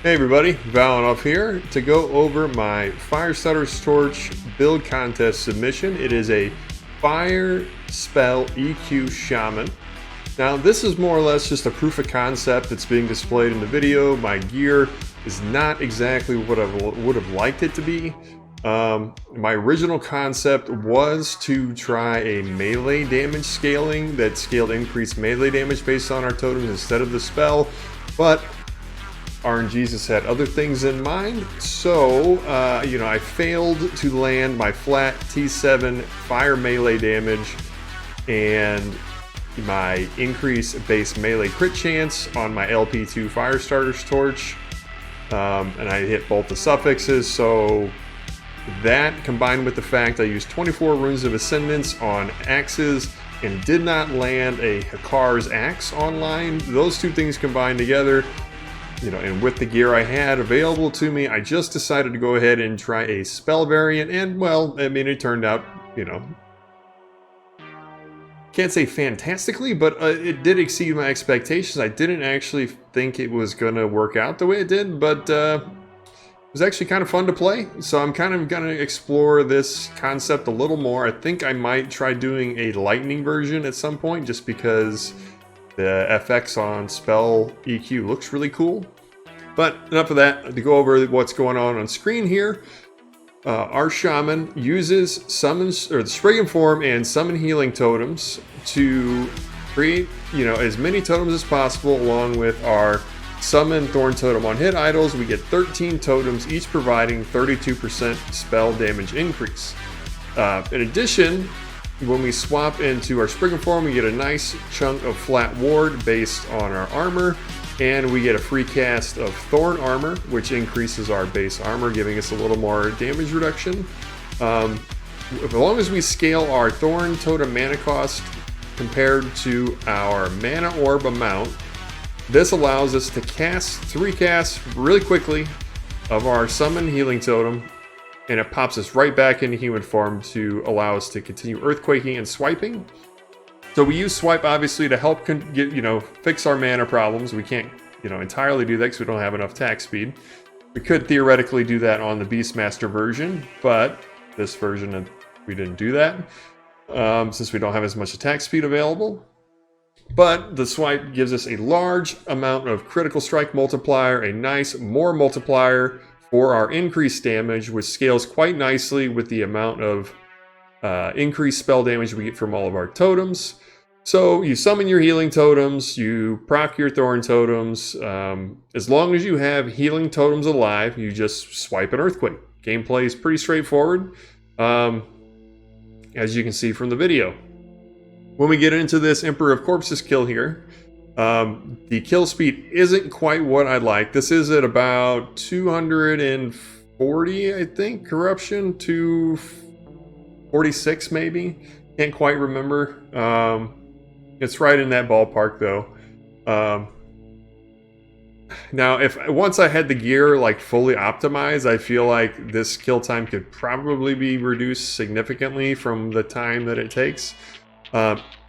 Hey everybody, Valanoff here to go over my Firestarter Torch build contest submission. It is a Fire Spell EQ Shaman. Now this is more or less just a proof of concept that's being displayed in the video. My gear is not exactly what I would have liked it to be. My original concept was to try a melee damage scaling that scaled increased melee damage based on our totems instead of the spell, but RNGesus had other things in mind, so I failed to land my flat T7 fire melee damage and my increased base melee crit chance on my LP2 Firestarter's Torch, and I hit both the suffixes. So that combined with the fact I used 24 runes of ascendance on axes and did not land a Hakar's axe online, those two things combined together, and with the gear I had available to me, I just decided to go ahead and try a spell variant, and well, I mean, it turned out, can't say fantastically, but it did exceed my expectations. I didn't actually think it was going to work out the way it did, but it was actually kind of fun to play, so I'm kind of going to explore this concept a little more. I think I might try doing a lightning version at some point, just because the FX on spell EQ looks really cool. But enough of that. To go over what's going on screen here, our shaman uses summons, or the Spriggan form and summon healing totems to create as many totems as possible, along with our summon thorn totem on hit idols. We get 13 totems, each providing 32% spell damage increase. In addition, when we swap into our Spriggan form, we get a nice chunk of flat ward based on our armor, and we get a free cast of Thorn armor, which increases our base armor, giving us a little more damage reduction. As long as we scale our Thorn totem mana cost compared to our mana orb amount, this allows us to cast 3 casts really quickly of our summon healing totem, and it pops us right back into human form to allow us to continue earthquaking and swiping. So we use swipe obviously to help fix our mana problems. We can't entirely do that because we don't have enough attack speed. We could theoretically do that on the Beastmaster version, but this version we didn't do that since we don't have as much attack speed available. But the swipe gives us a large amount of critical strike multiplier, a nice more multiplier for our increased damage, which scales quite nicely with the amount of increased spell damage we get from all of our totems. So you summon your healing totems, you proc your thorn totems. As long as you have healing totems alive, you just swipe an earthquake. Gameplay is pretty straightforward, as you can see from the video. When we get into this Emperor of Corpses kill here, the kill speed isn't quite what I'd like. This is at about 240, I think, corruption, 246 maybe. Can't quite remember. It's right in that ballpark though. Now, once I had the gear fully optimized, I feel like this kill time could probably be reduced significantly from the time that it takes.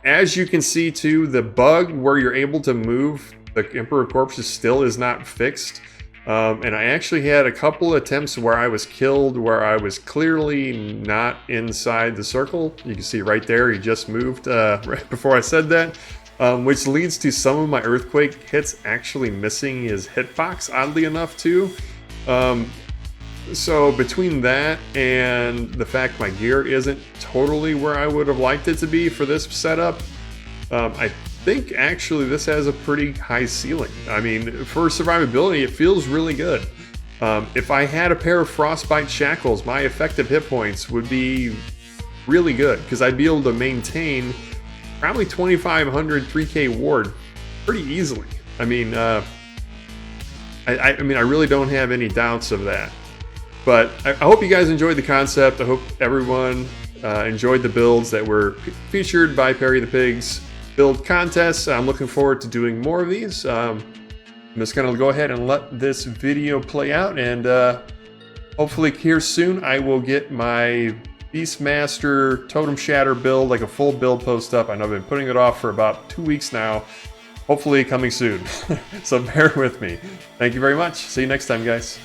As you can see too, the bug where you're able to move the Emperor Corpses still is not fixed. And I actually had a couple attempts where I was killed where I was clearly not inside the circle. You can see right there, he just moved right before I said that, which leads to some of my earthquake hits actually missing his hitbox, oddly enough too. So between that and the fact my gear isn't totally where I would have liked it to be for this setup, I think actually this has a pretty high ceiling. I mean, for survivability, it feels really good. If I had a pair of Frostbite Shackles, my effective hit points would be really good because I'd be able to maintain probably 2,500 3K ward pretty easily. I mean, I really don't have any doubts of that. But I hope you guys enjoyed the concept. I hope everyone enjoyed the builds that were featured by Perry the Pig's build contests. I'm looking forward to doing more of these. I'm just going to go ahead and let this video play out, and hopefully here soon I will get my Beastmaster Totem Shatter build, like a full build post up. I know I've been putting it off for about 2 weeks now. hopefully coming soon. So bear with me. Thank you very much. See you next time, guys.